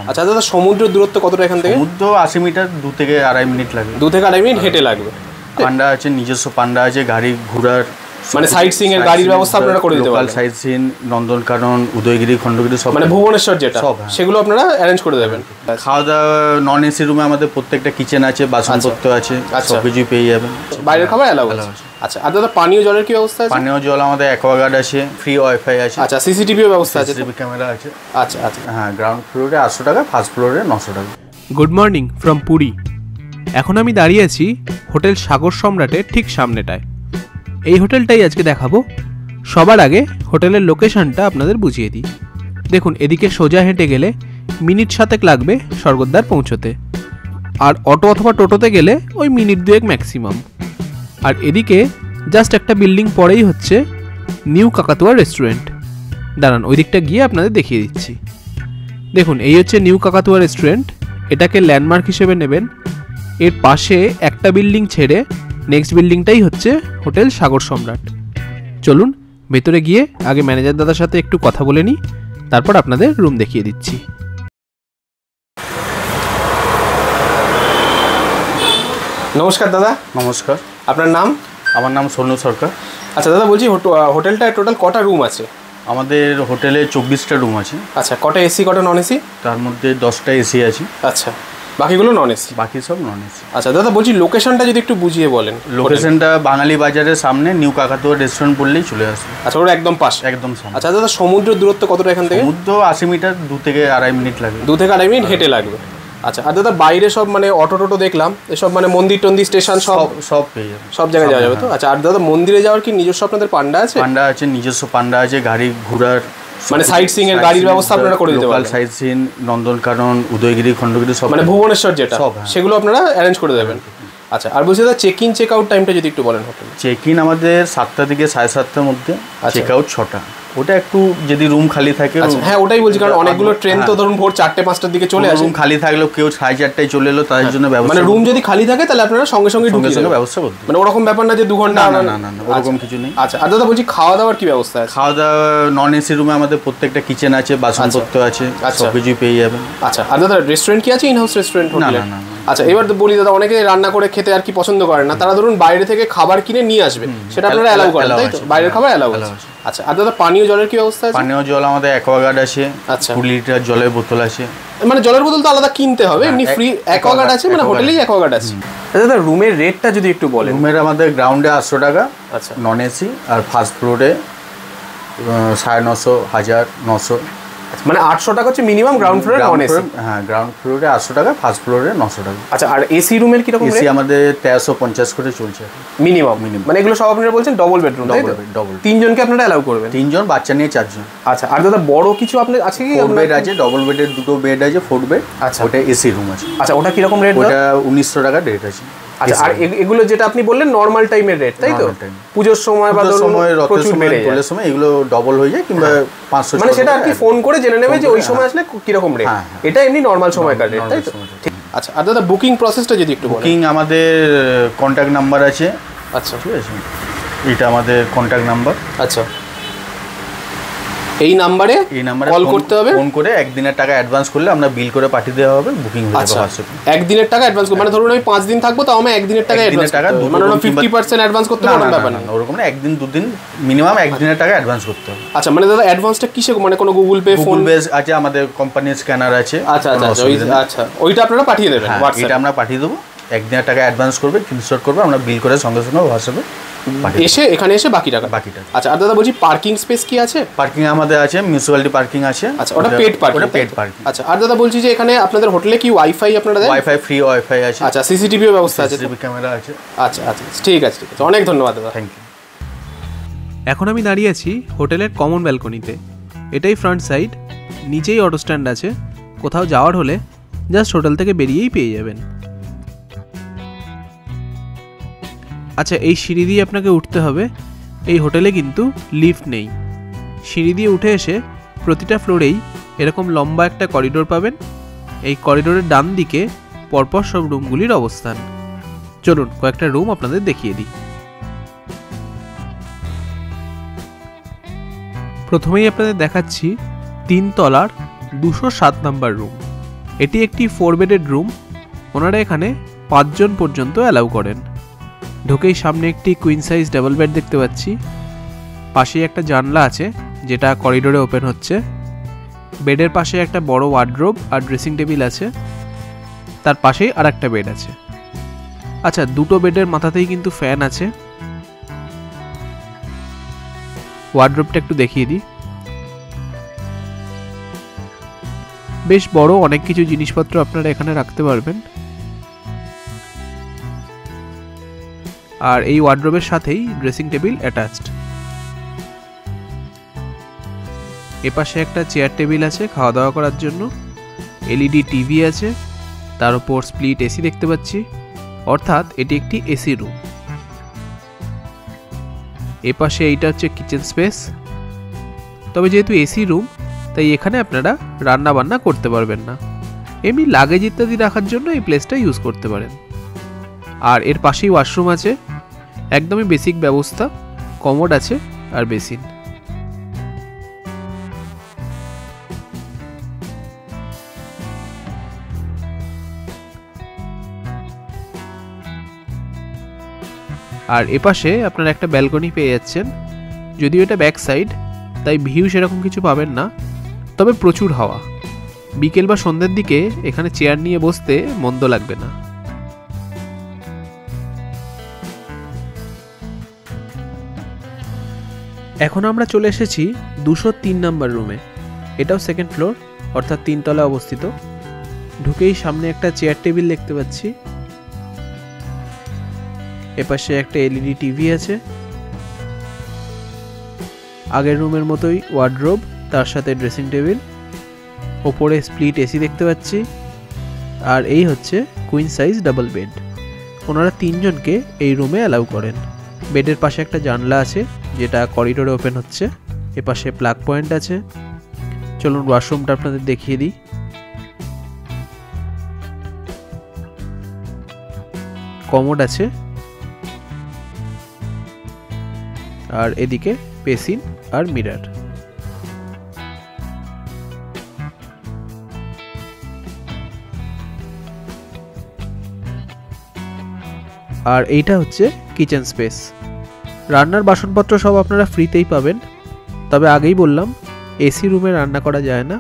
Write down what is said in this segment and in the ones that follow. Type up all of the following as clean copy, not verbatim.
আচ্ছা দাদা, সমুদ্রের দূরত্ব কতটা এখান থেকে? সমুদ্র 80 মিটার, 2 থেকে আড়াই মিনিট লাগে। 2 থেকে আড়াই মিনিট হেঁটে লাগবে। পান্ডা আছে, নিজস্ব পান্ডা আছে, গাড়ি ঘোরার মানে সাইট সিইং এর গাড়ির ব্যবস্থা আপনারা করে দিতে পারবেন। Local site seeing, Nandankanan, Udayagiri, Khandagiri সব, মানে ভুবনেশ্বর যেটা সেগুলো আপনারা অ্যারেঞ্জ করে দেবেন। খাওয়া দাওয়া নন এসি রুমে আমাদের প্রত্যেকটা কিচেন আছে, বাসনপত্র আছে, সব কিছুই পেয়ে যাবেন। বাইরের খাবার অ্যালাউ আছে? আচ্ছা। আর দাদা পানীয় জলের কি ব্যবস্থা আছে? পানীয় জল আমাদের অ্যাকোয়াগার্ড আছে, ফ্রি ওয়াইফাই আছে। আচ্ছা, সিসিটিভিও ব্যবস্থা আছে? সিসিটিভি ক্যামেরা আছে। আচ্ছা আচ্ছা। হ্যাঁ, গ্রাউন্ড ফ্লোরে 800 টাকা, ফার্স্ট ফ্লোরে 900 টাকা। Good morning from Puri. এখন আমি দাঁড়িয়ে আছি হোটেল সাগর সম্রাটের ঠিক সামনেটায়। এই হোটেলটাই আজকে দেখাবো। সবার আগে হোটেলের লোকেশনটা আপনাদের বুঝিয়ে দিই। দেখুন, এদিকে সোজা হেঁটে গেলে মিনিট 7 লাগবে স্বর্গদ্বার পৌঁছতে, আর অটো অথবা টোটোতে গেলে ওই মিনিট 2 ম্যাক্সিমাম। আর এদিকে জাস্ট একটা বিল্ডিং পরেই হচ্ছে নিউ কাকাতুয়া রেস্টুরেন্ট। দাঁড়ান, ওই দিকটা গিয়ে আপনাদের দেখিয়ে দিচ্ছি। দেখুন, এই হচ্ছে নিউ কাকাতুয়া রেস্টুরেন্ট। এটাকে ল্যান্ডমার্ক হিসেবে নেবেন। এর পাশে একটা বিল্ডিং ছেড়ে নেক্সট বিল্ডিংটাই হচ্ছে হোটেল সাগর সম্রাট। চলুন ভেতরে গিয়ে আগে ম্যানেজার দাদার সাথে একটু কথা বলে নিই, তারপর আপনাদের রুম দেখিয়ে দিচ্ছি। নমস্কার দাদা। নমস্কার। আপনার নাম? আমার নাম সোনু সরকার। আচ্ছা দাদা, বলছি হোটেলটায় টোটাল কটা রুম আছে? আমাদের হোটেলে 24টা রুম আছে। আচ্ছা, কটা এসি কটা নন এসি? তার মধ্যে 10টা এসি আছে। আচ্ছা, বাকিগুলো নন এসি? বাকি সব নন এসি। আচ্ছা দাদা, বলছি লোকেশনটা যদি একটু বুঝিয়ে বলেন। লোকেশনটা বাঙালি বাজারের সামনে, নিউ কাকাতুয়া রেস্টুরেন্ট বললেই চলে আসবে। আচ্ছা, ওর একদম পাশে? একদম সামনে। আচ্ছা দাদা, সমুদ্রের দূরত্ব কতটা এখান থেকে? সমুদ্র 80 মিটার, 2 থেকে আড়াই মিনিট লাগে। 2 থেকে আড়াই মিনিট হেঁটে লাগবে। আচ্ছা। আর দাদা, বাইরে সব মানে অটো টোটো দেখলাম, এসব মানে মন্দির টন্দির স্টেশন সব পেয়ে যাবে, সব জায়গায় যাওয়া যাবে তো? আচ্ছা। আর দাদা, মন্দিরে যাওয়ার কি নিজস্ব আপনাদের পান্ডা আছে? পান্ডা আছে, নিজস্ব পান্ডা আছে, গাড়ি ঘোরার মানে সাইট সিইং এর গাড়ির ব্যবস্থা আপনারা করে দিতে পারবেন। Local site seeing, Nandankanan, Udayagiri, Khandagiri সব, মানে ভুবনেশ্বর যেটা সেগুলো আপনারা অ্যারেঞ্জ করে দেবেন। আচ্ছা। আর বলছি দাদা, চেক ইন চেক আউট টাইমটা যদি একটু বলেন হোটেল। চেক ইন আমাদের 7টা থেকে 7:30টার মধ্যে, চেক আউট 6টা। ওটা একটু যদি রুম খালি থাকে। হ্যাঁ, ওটাই বলছি, কারণ অনেকগুলো ট্রেন তো ধরুন ভোর 4টে-5টার দিকে চলে আসে। রুম খালি থাকলেও কেউ 4:30টায় চলে এলো, তাদের জন্য ব্যবস্থা, মানে রুম যদি খালি থাকে তাহলে আপনারা সঙ্গে সঙ্গে ব্যবস্থা করতে, মানে ওরকম ব্যাপার না যে 2 ঘন্টা। না না না, ওরকম কিছু নেই। আচ্ছা। আর দাদা, বলছি খাওয়া দাওয়ার কি ব্যবস্থা আছে? খাওয়া দাওয়া নন এসি রুমে আমাদের প্রত্যেকটা কিচেন আছে, বাসনপত্র আছে, সব কিছুই পেয়ে যাবেন। আচ্ছা। আর দাদা, রেস্টুরেন্ট কি আছে? In house restaurant? না না না। আচ্ছা, এবার বলি দাদা, অনেকে রান্না করে খেতে আর কি পছন্দ করেন না, তারা ধরুন বাইরে থেকে খাবার কিনে নিয়ে আসবে, সেটা আপনারা অ্যালাউ করেন তাই তো? বাইরের খাবার অ্যালাউ আছে? আচ্ছা। আর দাদা, পানীয় জলের কি ব্যবস্থা আছে? পানীয় জল আমাদের অ্যাকোয়াগার্ড আছে। আচ্ছা। 2 লিটার জলের বোতল আছে। মানে জলের বোতল তো আলাদা কিনতে হবে, এমনি ফ্রি অ্যাকোয়াগার্ড আছে, মানে হোটেলেই অ্যাকোয়াগার্ড আছে। দাদা, রুমের রেটটা যদি একটু বলেন। রুমের আমাদের গ্রাউন্ডে 800 টাকা। আচ্ছা। Non AC. আর ফার্স্ট ফ্লোরে 950, 1000, 900। মানে 800 টাকা হচ্ছে মিনিমাম গ্রাউন্ড ফ্লোরে নন এসি? হ্যাঁ, গ্রাউন্ড ফ্লোরে 800 টাকা, ফার্স্ট ফ্লোরে 900 টাকা। আচ্ছা। আর এসি রুমের কি রকম রেট? এসি আমাদের 1350 করে চলছে মিনিমাম। মানে এগুলো সব আপনারা বলছেন ডবল বেডরুম তাই তো? ডবল। 3 জনকে আপনারা অ্যালাউ করবেন? 3 জন, বাচ্চা নিয়ে 4 জন। আচ্ছা। আর দাদা, বড় কিছু আপনার আছে কি? 4 বেড আছে, ডবল বেডের 2টো বেড আছে, 4 বেড। আচ্ছা। ওটা এসি রুম আছে। আচ্ছা, ওটা কি রকম রেট? ওটা 1900 টাকা রেট আছে। আচ্ছা। আর এগুলো যেটা আপনি বললেন নরমাল টাইমের রেট তাই তো? পুজোর সময় বা সময়, রথের সময়, দোলের সময় এগুলো ডবল হয়ে যায়, কিংবা 500, মানে সেটা আর কি ফোন করে জেনে নেবে যে ওই সময় আসলে কি রকম রেট। এটা এমনি নরমাল সময়কার রেট তাই তো? ঠিক। আচ্ছা। আর দাদা, বুকিং প্রসেসটা যদি একটু বলেন। বুকিং আমাদের কন্ট্যাক্ট নাম্বার আছে। আচ্ছা। ঠিক আছে, এটা আমাদের কন্ট্যাক্ট নাম্বার। আচ্ছা। এই নাম্বারে কল করতে হবে, ফোন করে একদিনের টাকা অ্যাডভান্স করলে আমরা বিল করে পাঠিয়ে দেওয়া হবে, বুকিং হয়ে যাবে হোয়াটসঅ্যাপে। একদিনের টাকা অ্যাডভান্স, মানে ধরুন আমি 5 দিন থাকবো তো আমি একদিনের টাকা অ্যাডভান্স, মানে 50% অ্যাডভান্স করতে হবে না? ব্যাপার না, ওরকম না, একদিন 2 দিন মিনিমাম একদিনের টাকা অ্যাডভান্স করতে হবে। আচ্ছা। মানে দাদা, অ্যাডভান্সটা কিসে, মানে কোনো গুগল পে, ফোন পে আছে, আমাদের কোম্পানির স্ক্যানার আছে। আচ্ছা আচ্ছা। আচ্ছা, ওইটা আপনারা পাঠিয়ে দেবেন হোয়াটসঅ্যাপে? এটা আমরা পাঠিয়ে দেবো, একদিনের টাকা অ্যাডভান্স করবে, স্ক্রিনশট করবে, আমরা বিল করে সঙ্গে সঙ্গে হোয়াটসঅ্যাপে এখানে এসে বাকি টাকা। আচ্ছা। আর দাদা, বলছি পার্কিং স্পেস কি আছে? পার্কিং আমাদের আছে, মিউনিসিপ্যালিটি পার্কিং আছে। আচ্ছা, ওটা পেড পার্কিং? ওটা পেড পার্কিং। আচ্ছা। আর দাদা, বলছি যে এখানে আপনাদের হোটেলে কি ওয়াইফাই আপনারা দেন? ওয়াইফাই, ফ্রি ওয়াইফাই আছে। আচ্ছা। সিসিটিভিও ব্যবস্থা আছে? সিসিটিভি ক্যামেরা আছে। আচ্ছা আচ্ছা, ঠিক আছে ঠিক আছে, অনেক ধন্যবাদ দাদা। Thank you. এখন আমি দাঁড়িয়ে আছি হোটেলের কমন ব্যালকনিতে। এটাই ফ্রন্ট সাইড, নিচেই অটো স্ট্যান্ড আছে। কোথাও যাওয়ার হলে জাস্ট হোটেল থেকে বেরিয়েই পেয়ে যাবেন। আচ্ছা, এই সিঁড়ি দিয়ে আপনাকে উঠতে হবে। এই হোটেলে কিন্তু লিফট নেই। সিঁড়ি দিয়ে উঠে এসে প্রতিটা ফ্লোরেই এরকম লম্বা একটা করিডোর পাবেন। এই করিডোরের ডান দিকে পরপর সব রুমগুলির অবস্থান। চলুন কয়েকটা রুম আপনাদের দেখিয়ে দিই। প্রথমেই আপনাদের দেখাচ্ছি 3 তলার 207 নম্বর রুম। এটি একটি 4 বেডেড রুম। ওনারা এখানে 5 জন পর্যন্ত অ্যালাউ করেন। ঢুকেই সামনে একটি কুইন সাইজ ডাবল বেড দেখতে পাচ্ছি। পাশেই একটা জানলা আছে যেটা করিডোরে ওপেন হচ্ছে। বেডের পাশে একটা বড় ওয়ার্ডরোব আর ড্রেসিং টেবিল আছে। তার পাশেই আর একটা বেড আছে। আচ্ছা, দুটো বেডের মাথাতেই কিন্তু ফ্যান আছে। ওয়ার্ডরোবটা একটু দেখিয়ে দিই। বেশ বড়, অনেক কিছু জিনিসপত্র আপনারা এখানে রাখতে পারবেন। আর এই ওয়ার্ডরোবের সাথেই ড্রেসিং টেবিল অ্যাটাচড। এপাশে একটা চেয়ার টেবিল আছে খাওয়া দাওয়া করার জন্য। এলইডি টিভি আছে, তার উপর স্প্লিট এসি দেখতে পাচ্ছি, অর্থাৎ এটি একটি এসি রুম। এপাশে এইটা হচ্ছে কিচেন স্পেস। তবে যেহেতু এসি রুম, তাই এখানে আপনারা রান্না বান্না করতে পারবেন না। এমনি লাগেজ ইত্যাদি রাখার জন্য এই প্লেসটা ইউজ করতে পারেন। আর এর পাশেই ওয়াশরুম আছে, একদমই বেসিক ব্যবস্থা, কমোড আছে আর বেসিন। আর এপাশে আপনারা একটা ব্যালকনি পেয়ে যাচ্ছেন। যদিও এটা ব্যাক সাইড, তাই ভিউ সেরকম কিছু পাবেন না, তবে প্রচুর হাওয়া। বিকেল বা সন্ধ্যের দিকে এখানে চেয়ার নিয়ে বসতে মন্দ লাগবে না। এখন আমরা চলে এসেছি 203 নম্বর রুমে। এটাও সেকেন্ড ফ্লোর, অর্থাৎ 3 তলায় অবস্থিত। ঢুকেই সামনে একটা চেয়ার টেবিল দেখতে পাচ্ছি। এপাশে একটা এলইডি টিভি আছে। আগের রুমের মতোই ওয়ার্ডরোব, তার সাথে ড্রেসিং টেবিল। ওপরে স্প্লিট এসি দেখতে পাচ্ছি। আর এই হচ্ছে কুইন সাইজ ডাবল বেড। ওনারা 3 জনকে এই রুমে অ্যালাউ করেন। বেডের পাশে একটা জানলা আছে যেটা করিডোরে ওপেন হচ্ছে। এপাশে প্লাগ পয়েন্ট আছে। চলুন ওয়াশরুমটা আপনাদের দেখিয়ে দিই। কমোড আছে, আর এদিকে বেসিন আর মিরর। আর এইটা হচ্ছে কিচেন স্পেস। রান্নার বাসনপত্র সব আপনারা ফ্রিতেই পাবেন। তবে আগেই বললাম, এসি রুমে রান্না করা যায় না।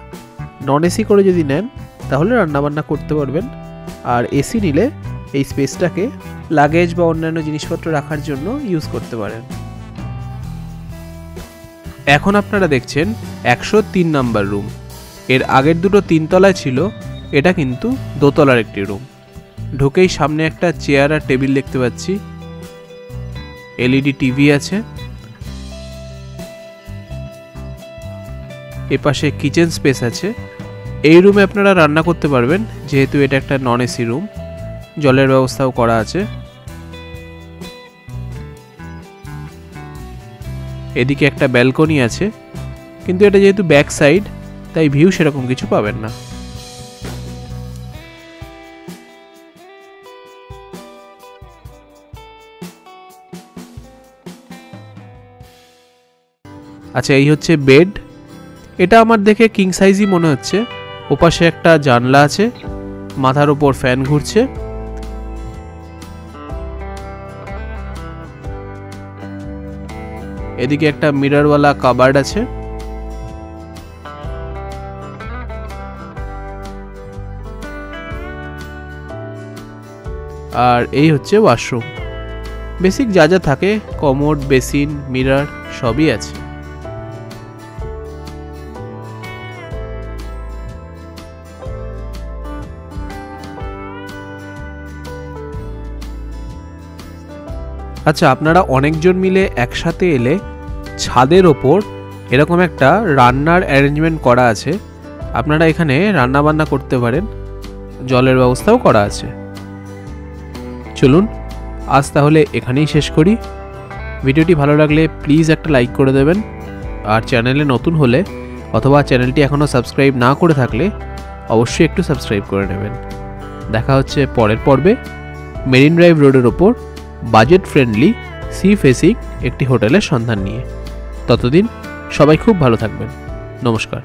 নন এসি করে যদি নেন তাহলে রান্নাবান্না করতে পারবেন। আর এসি নিলে এই স্পেসটাকে লাগেজ বা অন্যান্য জিনিসপত্র রাখার জন্য ইউজ করতে পারেন। এখন আপনারা দেখছেন 103 নম্বর রুম। এর আগের দুটো 3 তলায় ছিল, এটা কিন্তু 2 তলার একটি রুম। ঢুকেই সামনে একটা চেয়ার আর টেবিল দেখতে পাচ্ছি। এলইডি টিভি আছে। এপাশে কিচেন স্পেস আছে। এই রুমে আপনারা রান্না করতে পারবেন, যেহেতু এটা একটা নন এসি রুম। জলের ব্যবস্থাও করা আছে। এদিকে একটা ব্যালকনি আছে, কিন্তু এটা যেহেতু ব্যাক সাইড, তাই ভিউ সেরকম কিছু পাবেন না। আচ্ছা, এই হচ্ছে বেড। এটা আমার দেখে কিং সাইজই মনে হচ্ছে। ওপাশে একটা জানলা আছে, মাথার উপর ফ্যান ঘুরছে। এদিকে একটা মিররওয়ালা কাবার্ড আছে। আর এই হচ্ছে ওয়াশরুম। বেসিক যা যা থাকে, কমোড, বেসিন, মিরর সবই আছে। আচ্ছা, আপনারা অনেকজন মিলে একসাথে এলে ছাদের ওপর এরকম একটা রান্নার অ্যারেঞ্জমেন্ট করা আছে। আপনারা এখানে রান্না বান্না করতে পারেন। জলের ব্যবস্থাও করা আছে। চলুন আজ তাহলে এখানেই শেষ করি। ভিডিওটি ভালো লাগলে প্লিজ একটা লাইক করে দেবেন। আর চ্যানেলে নতুন হলে অথবা চ্যানেলটি এখনও সাবস্ক্রাইব না করে থাকলে অবশ্যই একটু সাবস্ক্রাইব করে নেবেন। দেখা হচ্ছে পরের পর্বে মেরিন ড্রাইভ রোডের ওপর বাজেট ফ্রেন্ডলি সি ফেসিং একটি হোটেলের সন্ধান নিয়ে। ততদিন সবাই খুব ভালো থাকবেন। নমস্কার।